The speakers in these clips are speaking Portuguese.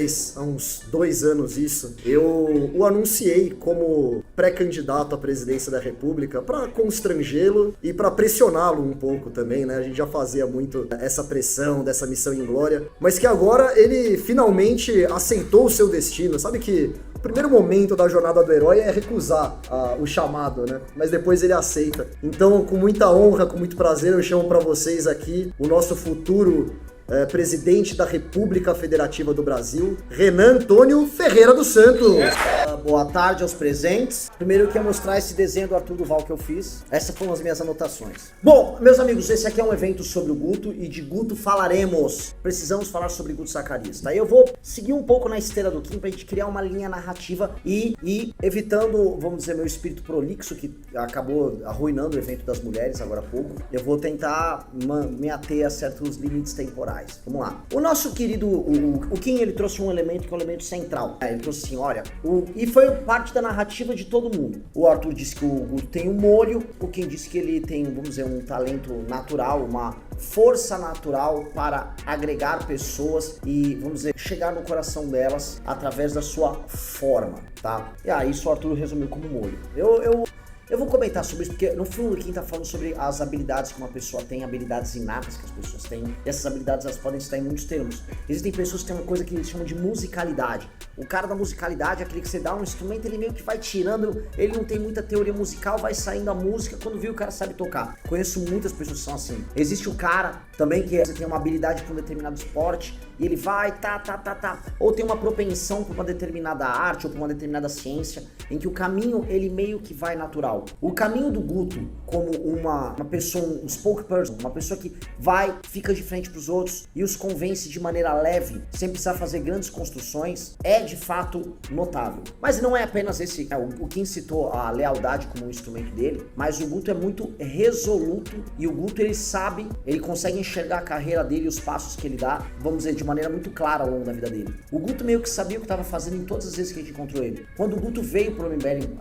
faz uns 2 anos isso, eu o anunciei como pré-candidato à presidência da República para constrangê-lo e para pressioná-lo um pouco também, né? A gente já fazia muito essa pressão, dessa missão inglória, mas que agora ele finalmente aceitou o seu destino. Sabe que o primeiro momento da jornada do herói é recusar o chamado, né? Mas depois ele aceita. Então, com muita honra, com muito prazer, eu chamo para vocês aqui o nosso futuro presidente da República Federativa do Brasil, Renan Antônio Ferreira dos Santos. Boa tarde aos presentes. Primeiro eu quero mostrar esse desenho do Arthur Duval que eu fiz. Essas foram as minhas anotações. Bom, meus amigos, esse aqui é um evento sobre o Guto e de Guto falaremos. Precisamos falar sobre Guto Zacarias, tá? Eu vou seguir um pouco na esteira do Kim pra gente criar uma linha narrativa e evitando, vamos dizer, meu espírito prolixo que acabou arruinando o evento das mulheres agora há pouco. Eu vou tentar me ater a certos limites temporais. Vamos lá. O nosso querido, o Kim, ele trouxe um elemento que é um elemento central. Ele trouxe assim, olha, e foi parte da narrativa de todo mundo. O Arthur disse que o Guto tem um molho, o Kim disse que ele tem, vamos dizer, um talento natural, uma força natural para agregar pessoas e, vamos dizer, chegar no coração delas através da sua forma, tá? E aí isso o Arthur resumiu como molho. Eu vou comentar sobre isso, porque no fundo quem tá falando sobre as habilidades que uma pessoa tem, habilidades inatas que as pessoas têm, e essas habilidades elas podem estar em muitos termos. Existem pessoas que têm uma coisa que eles chamam de musicalidade. O cara da musicalidade é aquele que você dá um instrumento, ele meio que vai tirando, ele não tem muita teoria musical, vai saindo a música, quando viu o cara sabe tocar. Conheço muitas pessoas que são assim. Existe o cara também que você tem uma habilidade para um determinado esporte, e ele vai, ou tem uma propensão para uma determinada arte ou para uma determinada ciência, em que o caminho ele meio que vai natural. O caminho do Guto como uma pessoa, um spokesperson, uma pessoa que vai, fica de frente para os outros e os convence de maneira leve, sem precisar fazer grandes construções, é de fato notável. Mas não é apenas esse, o Kim citou a lealdade como um instrumento dele, mas o Guto é muito resoluto e o Guto ele sabe, ele consegue enxergar a carreira dele e os passos que ele dá, vamos dizer, de maneira muito clara ao longo da vida dele. O Guto meio que sabia o que estava fazendo em todas as vezes que a gente encontrou ele. Quando o Guto veio pro MBL,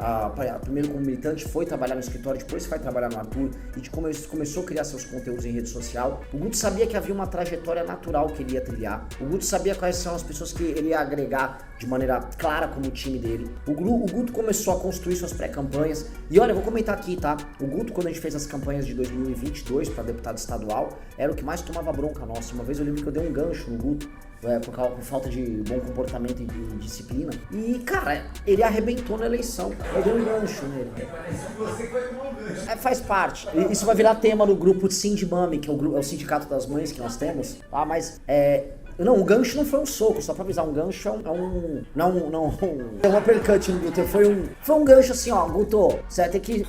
primeiro como militante, foi trabalhar no escritório, depois foi trabalhar no Arthur e de como ele começou a criar seus conteúdos em rede social, o Guto sabia que havia uma trajetória natural que ele ia trilhar. O Guto sabia quais são as pessoas que ele ia agregar de maneira clara como o time dele. O Guto começou a construir suas pré-campanhas e olha, eu vou comentar aqui, tá? O Guto, quando a gente fez as campanhas de 2022 para deputado estadual, era o que mais tomava bronca nossa. Uma vez eu lembro que eu dei um gancho no Guto, por falta de bom comportamento e de disciplina. E, cara, ele arrebentou na eleição. Eu dei um gancho nele. Faz parte. Isso vai virar tema no grupo Sindmami, que é o sindicato das mães que nós temos. Mas não, o gancho não foi um soco, só pra avisar, um gancho não é um uppercut no Guto, foi um gancho assim, ó, Guto, você vai ter que,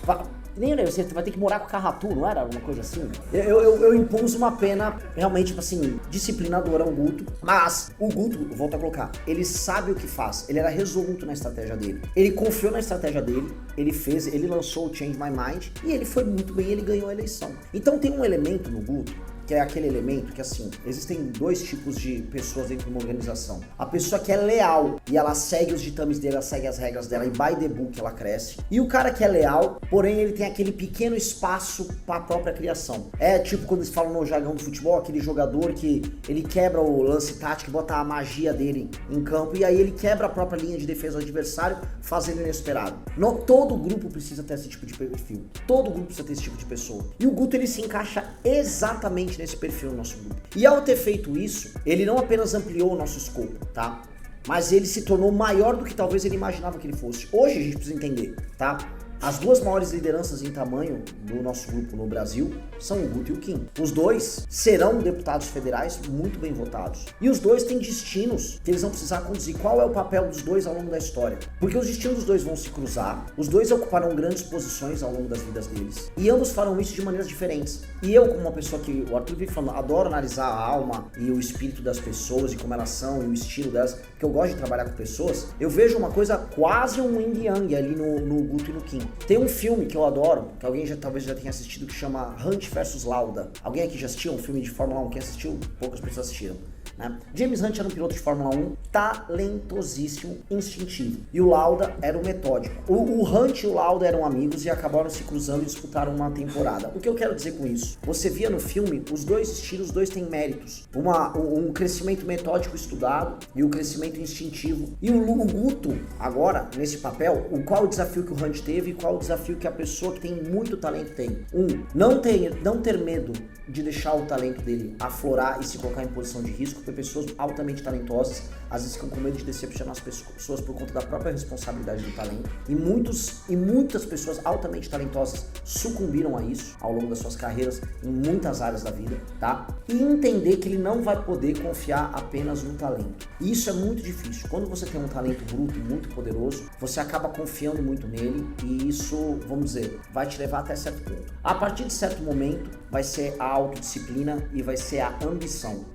nem lembro, você vai ter que morar com o Carratu, não era uma coisa assim? Eu impus uma pena realmente, assim, disciplinadora ao Guto, mas o Guto, volto a colocar, ele sabe o que faz, ele era resoluto na estratégia dele, ele confiou na estratégia dele, ele lançou o Change My Mind e ele foi muito bem, ele ganhou a eleição. Então tem um elemento no Guto, que é aquele elemento que, assim, existem dois tipos de pessoas dentro de uma organização. A pessoa que é leal e ela segue os ditames dela, segue as regras dela e by the book ela cresce. E o cara que é leal, porém ele tem aquele pequeno espaço para a própria criação. É tipo quando eles falam no jargão do futebol, aquele jogador que ele quebra o lance tático, bota a magia dele em campo e aí ele quebra a própria linha de defesa do adversário, fazendo inesperado. Todo grupo precisa ter esse tipo de perfil. Todo grupo precisa ter esse tipo de pessoa. E o Guto ele se encaixa exatamente nesse perfil no nosso grupo. E ao ter feito isso, ele não apenas ampliou o nosso escopo, tá? Mas ele se tornou maior do que talvez ele imaginava que ele fosse. Hoje a gente precisa entender, tá? As duas maiores lideranças em tamanho do nosso grupo no Brasil são o Guto e o Kim. Os dois serão deputados federais muito bem votados. E os dois têm destinos que eles vão precisar conduzir. Qual é o papel dos dois ao longo da história? Porque os destinos dos dois vão se cruzar, os dois ocuparão grandes posições ao longo das vidas deles. E ambos farão isso de maneiras diferentes. E eu, como uma pessoa que, o Arthur vem falando, adoro analisar a alma e o espírito das pessoas e como elas são e o estilo delas, porque eu gosto de trabalhar com pessoas, eu vejo uma coisa quase um yin yang ali no Guto e no Kim. Tem um filme que eu adoro, que alguém talvez já tenha assistido, que chama Hunt vs Lauda. Alguém aqui já assistiu um filme de Fórmula 1? Quem assistiu? Poucas pessoas assistiram. né? James Hunt era um piloto de Fórmula 1 talentosíssimo, instintivo. E o Lauda era o metódico. O Hunt e o Lauda eram amigos e acabaram se cruzando e disputaram uma temporada. O que eu quero dizer com isso? Você via no filme, os dois estilos, os dois têm méritos. Um crescimento metódico estudado e o crescimento instintivo. E o Guto, agora, nesse papel, qual o desafio que o Hunt teve e qual o desafio que a pessoa que tem muito talento tem? Não ter medo de deixar o talento dele aflorar e se colocar em posição de risco, porque pessoas altamente talentosas às vezes ficam com medo de decepcionar as pessoas por conta da própria responsabilidade do talento. E muitas pessoas altamente talentosas sucumbiram a isso ao longo das suas carreiras em muitas áreas da vida, tá? E entender que ele não vai poder confiar apenas no talento. E isso é muito difícil. Quando você tem um talento bruto e muito poderoso, você acaba confiando muito nele e isso, vamos dizer, vai te levar até certo ponto. A partir de certo momento, vai ser a autodisciplina e vai ser a ambição.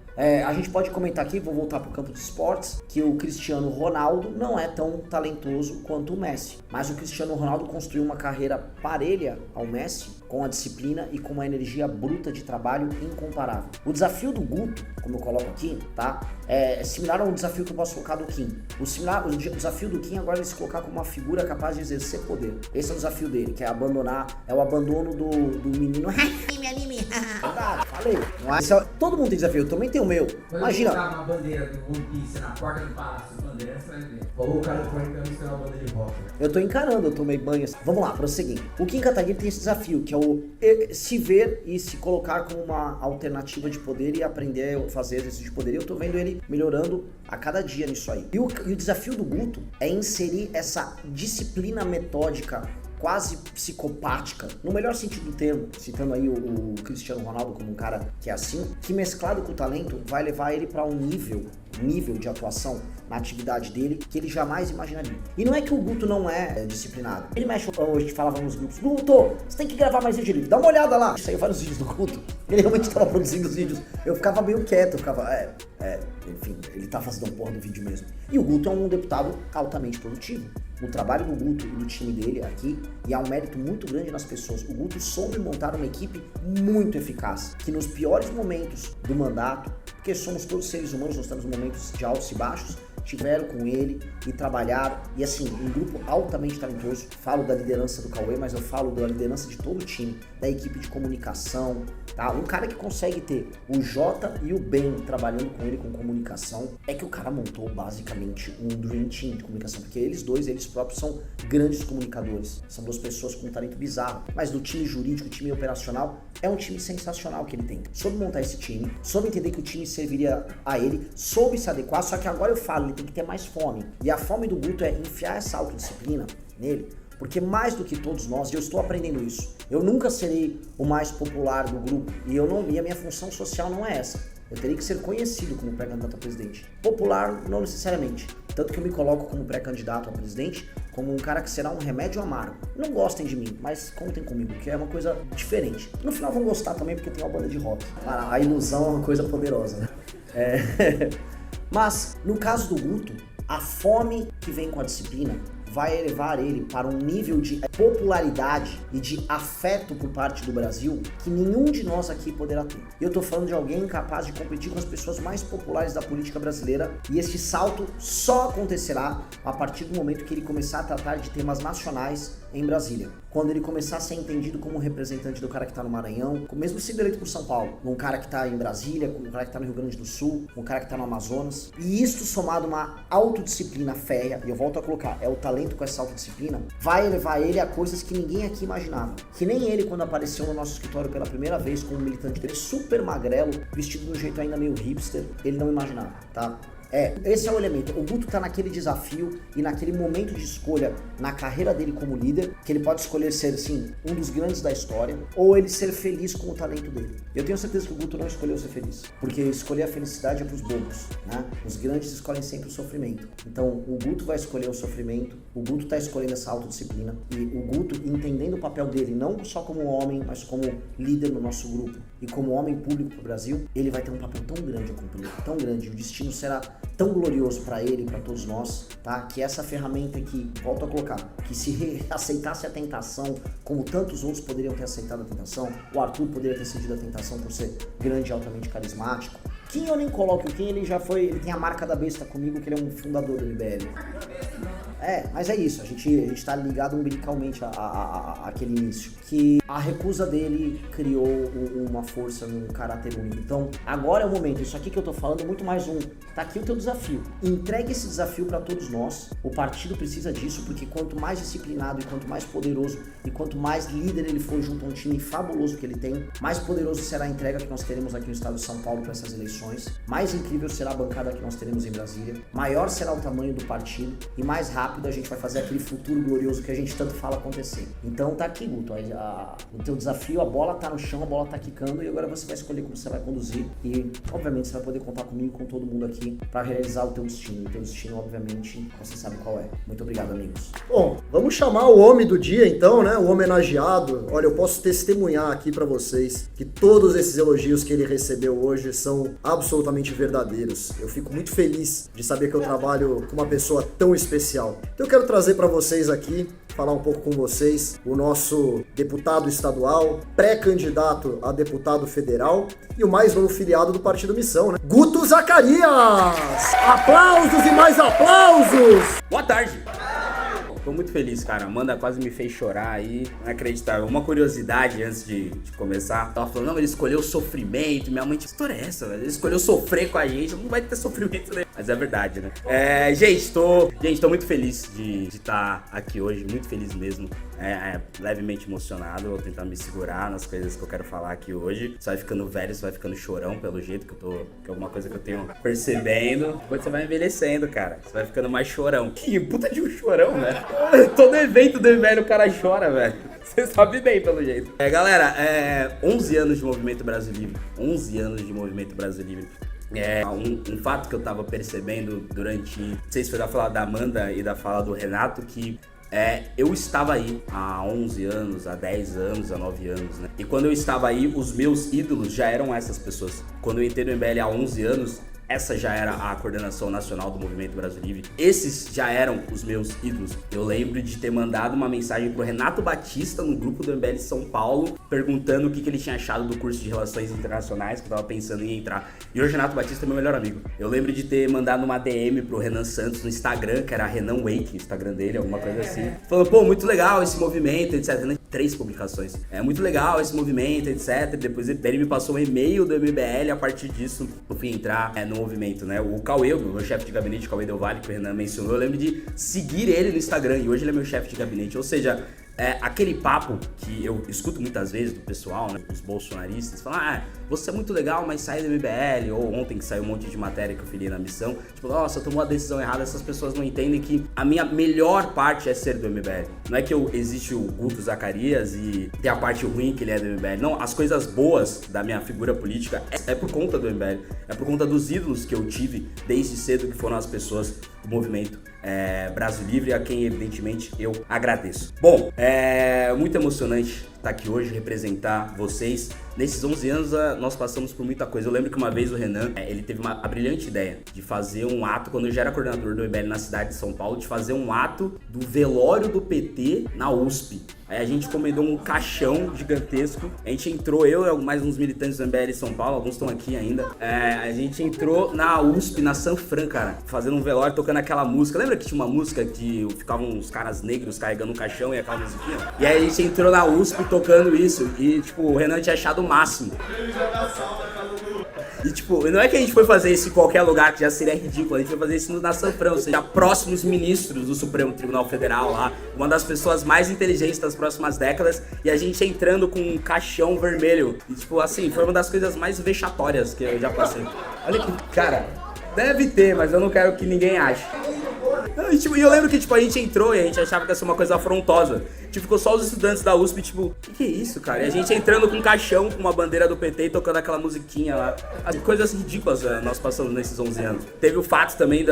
A gente pode comentar aqui, vou voltar para o campo de esportes, que o Cristiano Ronaldo não é tão talentoso quanto o Messi. Mas o Cristiano Ronaldo construiu uma carreira parelha ao Messi, com a disciplina e com uma energia bruta de trabalho incomparável. O desafio do Guto, como eu coloco aqui, tá? É similar ao desafio que eu posso colocar do Kim. O desafio do Kim agora é ele se colocar como uma figura capaz de exercer poder. Esse é o desafio dele, que é o abandono do menino. Verdade, falei. Todo mundo tem desafio, eu também tenho o meu. Imagina. Colocar uma bandeira do One Piece na porta do Palácio Bandeira, você vai ver. Ou o cara foi misturar uma bandeira de rock. Eu tô encarando, eu tomei banho. Vamos lá, prosseguindo. O Kim Kataguiri tem esse desafio, que é o se ver e se colocar como uma alternativa de poder e aprender a fazer exercício de poder. E eu tô vendo ele melhorando a cada dia nisso aí. E o desafio do Guto é inserir essa disciplina metódica quase psicopática, no melhor sentido do termo, citando aí o Cristiano Ronaldo como um cara que é assim, que mesclado com o talento vai levar ele para um nível de atuação na atividade dele que ele jamais imaginaria. E não é que o Guto não é disciplinado. Ele mexe, hoje falava nos grupos, Guto, você tem que gravar mais vídeo livre, dá uma olhada lá. Saiu vários vídeos do Guto, ele realmente estava produzindo os vídeos. Eu ficava meio quieto, eu ficava, enfim, ele tá fazendo uma porra do vídeo mesmo. E o Guto é um deputado altamente produtivo. O trabalho do Guto e do time dele aqui, e há um mérito muito grande nas pessoas. O Guto soube montar uma equipe muito eficaz, que nos piores momentos do mandato, porque somos todos seres humanos, nós temos momentos de altos e baixos, tiveram com ele e trabalharam, e assim, um grupo altamente talentoso. Falo da liderança do Cauê, mas eu falo da liderança de todo o time, da equipe de comunicação, tá? Um cara que consegue ter o Jota e o Ben trabalhando com ele com comunicação, é que o cara montou basicamente um dream team de comunicação, porque eles próprios são grandes comunicadores, são duas pessoas com um talento bizarro, mas do time jurídico, time operacional, é um time sensacional que ele tem. Soube montar esse time, soube entender que o time serviria a ele, soube se adequar, só que agora eu falo, ele tem que ter mais fome. E a fome do Guto é enfiar essa autodisciplina nele, porque mais do que todos nós, e eu estou aprendendo isso, eu nunca serei o mais popular do grupo, e a minha função social não é essa. Eu teria que ser conhecido como pré-candidato a presidente. Popular, não necessariamente. Tanto que eu me coloco como pré-candidato a presidente, como um cara que será um remédio amargo. Não gostem de mim, mas contem comigo, que é uma coisa diferente. No final vão gostar também, porque tem uma banda de rock. A ilusão é uma coisa poderosa, né? Mas, no caso do Guto, a fome que vem com a disciplina vai elevar ele para um nível de popularidade e de afeto por parte do Brasil que nenhum de nós aqui poderá ter. Eu tô falando de alguém capaz de competir com as pessoas mais populares da política brasileira, e esse salto só acontecerá a partir do momento que ele começar a tratar de temas nacionais em Brasília. Quando ele começar a ser entendido como representante do cara que tá no Maranhão, mesmo sendo eleito por São Paulo, um cara que tá em Brasília, um cara que tá no Rio Grande do Sul, um cara que tá no Amazonas. E isso somado a uma autodisciplina férrea, e eu volto a colocar, é o talento com essa autodisciplina, vai levar ele a coisas que ninguém aqui imaginava. Que nem ele, quando apareceu no nosso escritório pela primeira vez como militante dele, super magrelo, vestido de um jeito ainda meio hipster, ele não imaginava, tá? Esse é o elemento. O Guto tá naquele desafio e naquele momento de escolha na carreira dele como líder, que ele pode escolher ser, sim, um dos grandes da história, ou ele ser feliz com o talento dele. Eu tenho certeza que o Guto não escolheu ser feliz, porque escolher a felicidade é pros bobos, né? Os grandes escolhem sempre o sofrimento. Então, o Guto vai escolher o sofrimento, o Guto tá escolhendo essa autodisciplina, e o Guto, entendendo o papel dele, não só como homem, mas como líder no nosso grupo, e como homem público pro Brasil, ele vai ter um papel tão grande a cumprir, tão grande, o destino será tão glorioso para ele e para todos nós, tá? Que essa ferramenta que, volto a colocar, que se aceitasse a tentação, como tantos outros poderiam ter aceitado a tentação, o Arthur poderia ter cedido a tentação por ser grande e altamente carismático, Kim eu nem coloco, o Kim ele já foi, ele tem a marca da besta comigo, que ele é um fundador do MBL. Mas é isso, a gente tá ligado umbilicalmente àquele início. Que a recusa dele criou uma força, um caráter único. Então, agora é o momento. Isso aqui que eu tô falando é muito mais tá aqui o teu desafio. Entregue esse desafio pra todos nós. O partido precisa disso, porque quanto mais disciplinado e quanto mais poderoso e quanto mais líder ele for junto a um time fabuloso que ele tem, mais poderoso será a entrega que nós teremos aqui no estado de São Paulo para essas eleições, mais incrível será a bancada que nós teremos em Brasília, maior será o tamanho do partido e mais rápido a gente vai fazer aquele futuro glorioso que a gente tanto fala acontecer. Então tá aqui, Guto, o teu desafio, a bola tá no chão, a bola tá quicando e agora você vai escolher como você vai conduzir e obviamente você vai poder contar comigo e com todo mundo aqui para realizar o teu destino. O teu destino, obviamente, você sabe qual é. Muito obrigado, amigos. Bom, vamos chamar o homem do dia então, né? O homenageado. Olha, eu posso testemunhar aqui pra vocês que todos esses elogios que ele recebeu hoje são absolutamente verdadeiros. Eu fico muito feliz de saber que eu trabalho com uma pessoa tão especial. Então eu quero trazer pra vocês aqui, falar um pouco com vocês, o nosso deputado estadual, pré-candidato a deputado federal e o mais novo filiado do Partido Missão, né? Guto Zacarias! Aplausos e mais aplausos! Boa tarde! Tô muito feliz, cara. A Amanda quase me fez chorar aí. Não acreditável. Uma curiosidade antes de começar. Tava falando, não, ele escolheu sofrimento. Minha mãe, que história é essa, velho? Ele escolheu sofrer com a gente. Não vai ter sofrimento, né? Mas é verdade, né? Gente, tô muito feliz de estar aqui hoje. Muito feliz mesmo. Levemente emocionado. Vou tentar me segurar nas coisas que eu quero falar aqui hoje. Você vai ficando velho, você vai ficando chorão pelo jeito que eu tô. Que é alguma coisa que eu tenho percebendo. Depois você vai envelhecendo, cara. Você vai ficando mais chorão. Que puta de um chorão, velho. Todo evento do MBL o cara chora, velho. Você sabe bem, pelo jeito. Galera, 11 anos de Movimento Brasil Livre. 11 anos de Movimento Brasil Livre. Um fato que eu tava percebendo durante... Não sei se foi da fala da Amanda e da fala do Renato, que... eu estava aí há 11 anos, há 10 anos, há 9 anos, né? E quando eu estava aí, os meus ídolos já eram essas pessoas. Quando eu entrei no MBL há 11 anos... Essa já era a coordenação nacional do Movimento Brasil Livre. Esses já eram os meus ídolos. Eu lembro de ter mandado uma mensagem pro Renato Batista no grupo do MBL São Paulo, perguntando o que ele tinha achado do curso de Relações Internacionais, que eu tava pensando em entrar. E hoje o Renato Batista é meu melhor amigo. Eu lembro de ter mandado uma DM pro Renan Santos no Instagram, que era Renan Wake, o Instagram dele, alguma coisa assim. Falando, pô, muito legal esse movimento, etc. 3 publicações. Muito legal esse movimento, etc. Depois ele me passou um e-mail do MBL, a partir disso eu fui entrar no movimento, né? O Cauê, o meu chefe de gabinete, Cauê Del Valle, que o Renan mencionou, eu lembro de seguir ele no Instagram e hoje ele é meu chefe de gabinete. Ou seja, aquele papo que eu escuto muitas vezes do pessoal, né, os bolsonaristas, falam, você é muito legal, mas sai do MBL, ou ontem que saiu um monte de matéria que eu filhei na missão, tipo, nossa, tomou a decisão errada, essas pessoas não entendem que a minha melhor parte é ser do MBL. Não é que existe o Guto Zacarias e tem a parte ruim que ele é do MBL, não, as coisas boas da minha figura política é por conta do MBL, é por conta dos ídolos que eu tive desde cedo, que foram as pessoas do movimento Brasil Livre, a quem evidentemente eu agradeço. Bom, muito emocionante estar aqui hoje, representar vocês. Nesses 11 anos nós passamos por muita coisa. Eu lembro que uma vez o Renan, ele teve a brilhante ideia de fazer um ato, quando eu já era coordenador do MBL na cidade de São Paulo, de fazer um ato do velório do PT na USP. Aí a gente encomendou um caixão gigantesco, a gente entrou, eu e mais uns militantes do MBL em São Paulo, alguns estão aqui ainda, a gente entrou na USP, na Sanfran, cara, fazendo um velório, tocando aquela música. Lembra que tinha uma música que ficavam uns caras negros carregando um caixão e aquela musiquinha? E aí a gente entrou na USP tocando isso, e tipo, o Renan tinha achado o máximo. E tipo, não é que a gente foi fazer isso em qualquer lugar, que já seria ridículo, a gente foi fazer isso na Sanfran, ou seja, próximos ministros do Supremo Tribunal Federal lá, uma das pessoas mais inteligentes das próximas décadas, e a gente entrando com um caixão vermelho. E tipo, assim, foi uma das coisas mais vexatórias que eu já passei. Olha que, cara, deve ter, mas eu não quero que ninguém ache. E eu lembro que tipo, a gente entrou e a gente achava que ia ser uma coisa afrontosa. Tipo, ficou só os estudantes da USP, tipo, que é isso, cara? E a gente entrando com um caixão, com uma bandeira do PT e tocando aquela musiquinha lá. As coisas ridículas nós passamos nesses 11 anos. Teve o fato também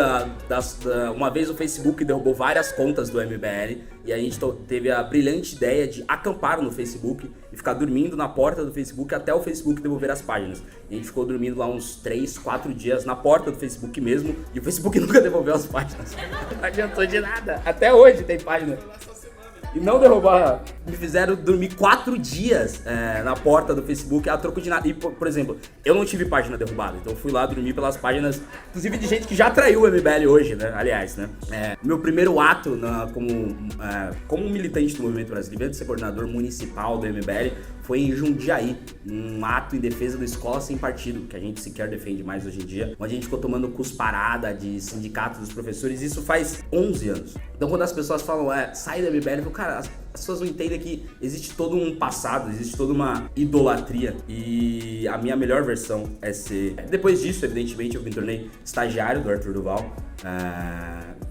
uma vez o Facebook derrubou várias contas do MBL e a gente teve a brilhante ideia de acampar no Facebook e ficar dormindo na porta do Facebook até o Facebook devolver as páginas. E a gente ficou dormindo lá uns 3, 4 dias na porta do Facebook mesmo e o Facebook nunca devolveu as páginas. Não adiantou de nada. Até hoje tem página. e não derrubar. Me fizeram dormir 4 dias na porta do Facebook a troco de nada. E, por exemplo, eu não tive página derrubada, então eu fui lá dormir pelas páginas, inclusive de gente que já traiu o MBL hoje, né? Aliás, né? Meu primeiro ato como militante do Movimento Brasil Livre, de ser coordenador municipal do MBL, foi em Jundiaí, um ato em defesa da escola sem partido, que a gente sequer defende mais hoje em dia, onde a gente ficou tomando cusparada de sindicatos dos professores, isso faz 11 anos. Então quando as pessoas falam, sai da MBL, eu falo, cara, as pessoas não entendem que existe todo um passado, existe toda uma idolatria, e a minha melhor versão é ser... Depois disso, evidentemente, eu me tornei estagiário do Arthur Duval,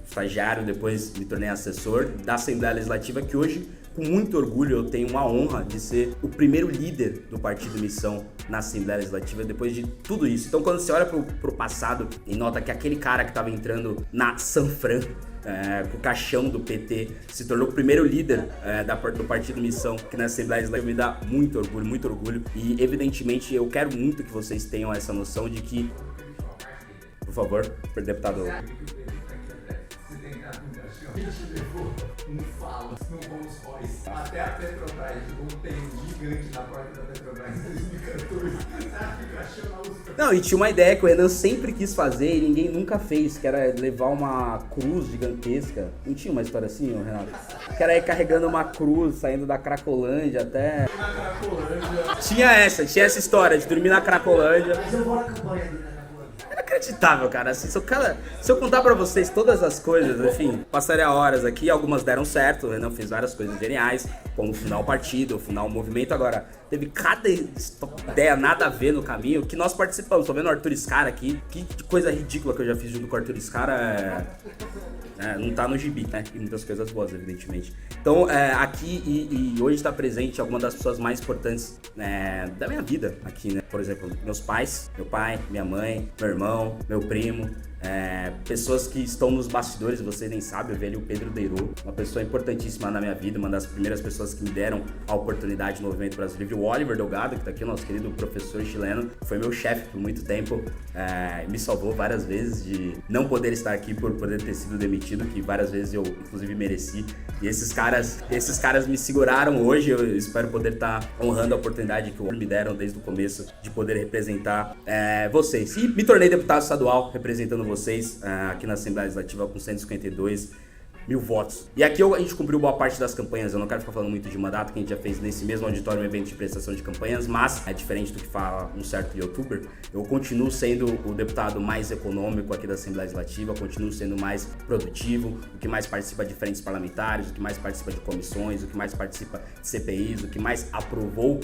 estagiário, depois me tornei assessor da Assembleia Legislativa, que hoje, com muito orgulho, eu tenho uma honra de ser o primeiro líder do Partido Missão na Assembleia Legislativa, depois de tudo isso. Então, quando você olha pro passado e nota que aquele cara que estava entrando na Sanfran, com o caixão do PT, se tornou o primeiro líder do Partido Missão aqui na Assembleia Legislativa, me dá muito orgulho. E, evidentemente, eu quero muito que vocês tenham essa noção de que... Por favor, deputado... A gente levou um falo no Rolls Royce até a Petrobras, um tempo gigante na porta da Petrobras em 2014. Não, e tinha uma ideia que o Renan sempre quis fazer e ninguém nunca fez, que era levar uma cruz gigantesca. Não tinha uma história assim, Renato? Que era ir carregando uma cruz, saindo da Cracolândia até... Na Cracolândia. Tinha essa história de dormir na Cracolândia. Mas eu vou na campanha ali, né? Inacreditável, cara. Assim, se eu contar pra vocês todas as coisas, enfim, passaria horas aqui. Algumas deram certo, o Renan fez várias coisas geniais, como fundar o partido, fundar o movimento. Agora, teve cada ideia nada a ver no caminho que nós participamos. Tô vendo o Arthur Scara aqui. Que coisa ridícula que eu já fiz junto com o Arthur Scara. Não tá no gibi, né? E muitas coisas boas, evidentemente. Então, aqui e hoje está presente alguma das pessoas mais importantes da minha vida aqui, né? Por exemplo, meus pais, meu pai, minha mãe, meu irmão, meu primo. Pessoas que estão nos bastidores, vocês nem sabem, eu vi ali o Pedro Deirô, uma pessoa importantíssima na minha vida, uma das primeiras pessoas que me deram a oportunidade no Movimento Brasil Livre. O Oliver Delgado, que tá aqui, o nosso querido professor chileno, foi meu chefe por muito tempo, me salvou várias vezes de não poder estar aqui por poder ter sido demitido, que várias vezes eu inclusive mereci. E esses caras me seguraram hoje. Eu espero poder estar honrando a oportunidade que me deram desde o começo de poder representar vocês. E me tornei deputado estadual representando vocês aqui na Assembleia Legislativa com 152 mil votos. E aqui a gente cumpriu boa parte das campanhas. Eu não quero ficar falando muito de mandato, que a gente já fez nesse mesmo auditório um evento de prestação de campanhas, mas é diferente do que fala um certo youtuber. Eu continuo sendo o deputado mais econômico aqui da Assembleia Legislativa, continuo sendo mais produtivo, o que mais participa de frentes parlamentares, o que mais participa de comissões, o que mais participa de CPIs, o que mais aprovou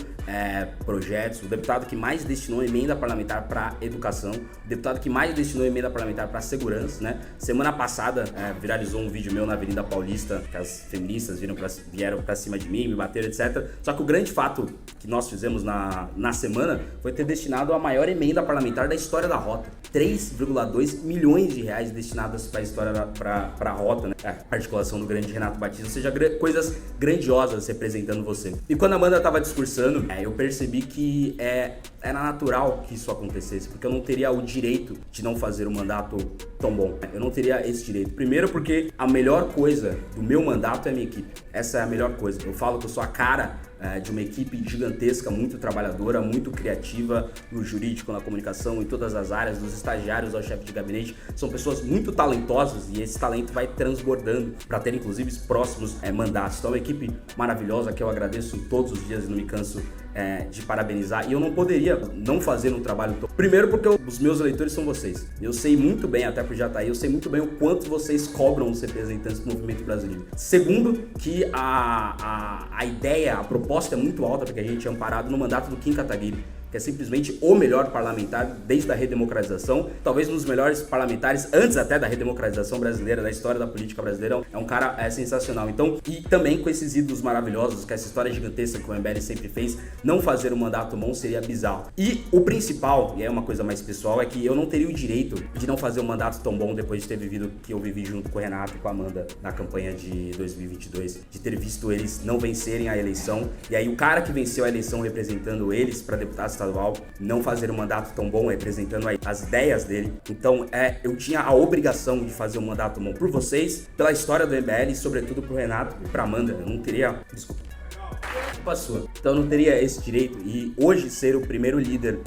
projetos, o deputado que mais destinou emenda parlamentar para educação, o deputado que mais destinou emenda parlamentar para segurança, né? Semana passada viralizou um vídeo meu na Avenida Paulista, que as feministas vieram pra cima de mim, me bateram, etc. Só que o grande fato que nós fizemos na semana foi ter destinado a maior emenda parlamentar da história da Rota. 3,2 milhões de reais destinadas para a história pra Rota, né? A articulação do grande Renato Batista, ou seja, coisas grandiosas representando você. E quando a Amanda tava discursando, eu percebi que era natural que isso acontecesse, porque eu não teria o direito de não fazer um mandato tão bom. Eu não teria esse direito. Primeiro porque a melhor coisa do meu mandato é a minha equipe. Essa é a melhor coisa. Eu falo que eu sou a cara de uma equipe gigantesca, muito trabalhadora, muito criativa no jurídico, na comunicação, em todas as áreas, dos estagiários ao chefe de gabinete. São pessoas muito talentosas e esse talento vai transbordando para ter, inclusive, os próximos mandatos. Então, é uma equipe maravilhosa que eu agradeço todos os dias e não me canso de parabenizar. E eu não poderia não fazer um trabalho todo. Primeiro porque os meus eleitores são vocês. Eu sei muito bem, até por já estar aí, eu sei muito bem o quanto vocês cobram os representantes do Movimento Brasileiro. Segundo, que a ideia, a proposta é muito alta, porque a gente é amparado no mandato do Kim Kataguiri, que é simplesmente o melhor parlamentar desde a redemocratização, talvez um dos melhores parlamentares antes até da redemocratização brasileira, da história da política brasileira. É um cara sensacional. Então, e também com esses ídolos maravilhosos, que essa história gigantesca que o MBL sempre fez, não fazer um mandato bom seria bizarro. E o principal, e é uma coisa mais pessoal, é que eu não teria o direito de não fazer um mandato tão bom depois de ter vivido que eu vivi junto com o Renato e com a Amanda na campanha de 2022, de ter visto eles não vencerem a eleição, e aí o cara que venceu a eleição representando eles para deputado estadual estadual, não fazer um mandato tão bom, representando aí as ideias dele. Então, eu tinha a obrigação de fazer um mandato bom por vocês, pela história do MBL e, sobretudo, pro Renato e pra Amanda. Eu não teria... Desculpa. Culpa sua. Então, eu não teria esse direito. E hoje, ser o primeiro líder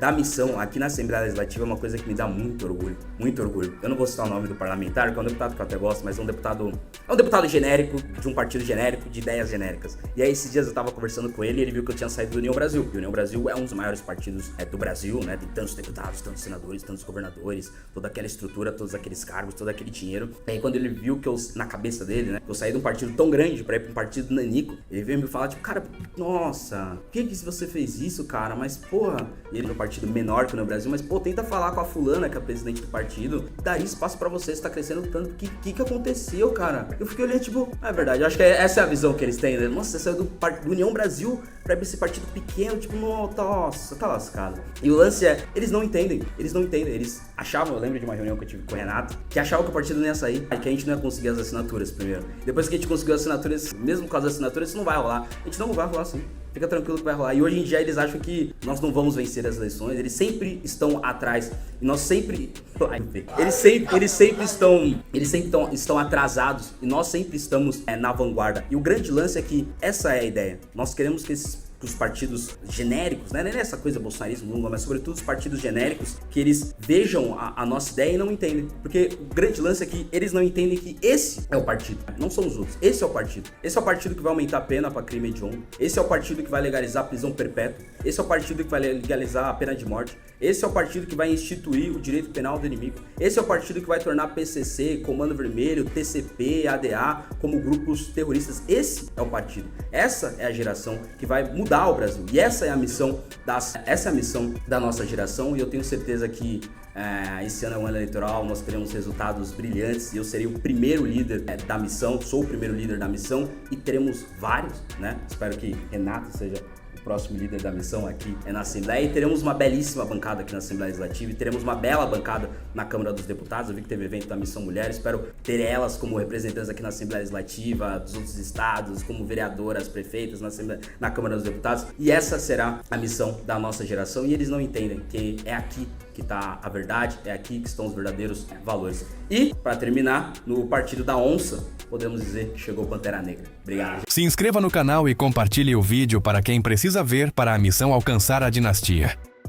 da missão aqui na Assembleia Legislativa é uma coisa que me dá muito orgulho, muito orgulho. Eu não vou citar o nome do parlamentar, que é um deputado que eu até gosto, mas é um deputado genérico, de um partido genérico, de ideias genéricas. E aí esses dias eu tava conversando com ele e ele viu que eu tinha saído do União Brasil. E o União Brasil é um dos maiores partidos do Brasil, né? Tem tantos deputados, tantos senadores, tantos governadores, toda aquela estrutura, todos aqueles cargos, todo aquele dinheiro. E aí quando ele viu que na cabeça dele, né, eu saí de um partido tão grande pra ir pra um partido nanico, ele veio me falar, tipo, cara, nossa, por que você fez isso, cara? Mas, porra, ele é um partido menor que no Brasil, mas, pô, tenta falar com a fulana, que é a presidente do partido, daria espaço pra você tá crescendo tanto. O que aconteceu, cara? Eu fiquei olhando, tipo, é verdade, eu acho que essa é a visão que eles têm, né? Nossa, você saiu do União Brasil pra ir pra esse partido pequeno, tipo, nossa, tá lascado. E o lance eles não entendem, eles achavam, eu lembro de uma reunião que eu tive com o Renato, que achavam que o partido não ia sair, que a gente não ia conseguir as assinaturas primeiro. Depois que a gente conseguiu as assinaturas, mesmo com as assinaturas, isso não vai rolar. A gente não vai rolar assim. Fica tranquilo que vai rolar. E hoje em dia eles acham que nós não vamos vencer as eleições. Eles sempre estão atrás. E nós sempre... Eles sempre estão atrasados. E nós sempre estamos na vanguarda. E o grande lance é que essa é a ideia. Nós queremos que os partidos genéricos, né? Não é essa coisa bolsonarismo, Lula, mas sobretudo os partidos genéricos, que eles vejam a nossa ideia e não entendem. Porque o grande lance é que eles não entendem que esse é o partido, não são os outros. Esse é o partido. Esse é o partido que vai aumentar a pena para crime hediondo. Esse é o partido que vai legalizar a prisão perpétua. Esse é o partido que vai legalizar a pena de morte. Esse é o partido que vai instituir o direito penal do inimigo. Esse é o partido que vai tornar PCC, Comando Vermelho, TCP, ADA como grupos terroristas. Esse é o partido. Essa é a geração que vai mudar o Brasil. E essa é a missão da nossa geração. E eu tenho certeza que esse ano é um ano eleitoral, nós teremos resultados brilhantes e eu serei o primeiro líder da missão, sou o primeiro líder da missão e teremos vários, né? Espero que Renato seja o próximo líder da missão aqui na Assembleia e teremos uma belíssima bancada aqui na Assembleia Legislativa e teremos uma bela bancada na Câmara dos Deputados. Eu vi que teve evento da Missão Mulher, espero ter elas como representantes aqui na Assembleia Legislativa, dos outros estados, como vereadoras, prefeitas na Câmara dos Deputados, e essa será a missão da nossa geração e eles não entendem que é aqui que está a verdade, é aqui que estão os verdadeiros valores. E, para terminar, no Partido da Onça, podemos dizer que chegou Pantera Negra. Obrigado. Se inscreva no canal e compartilhe o vídeo para quem precisa ver para a missão alcançar a dinastia.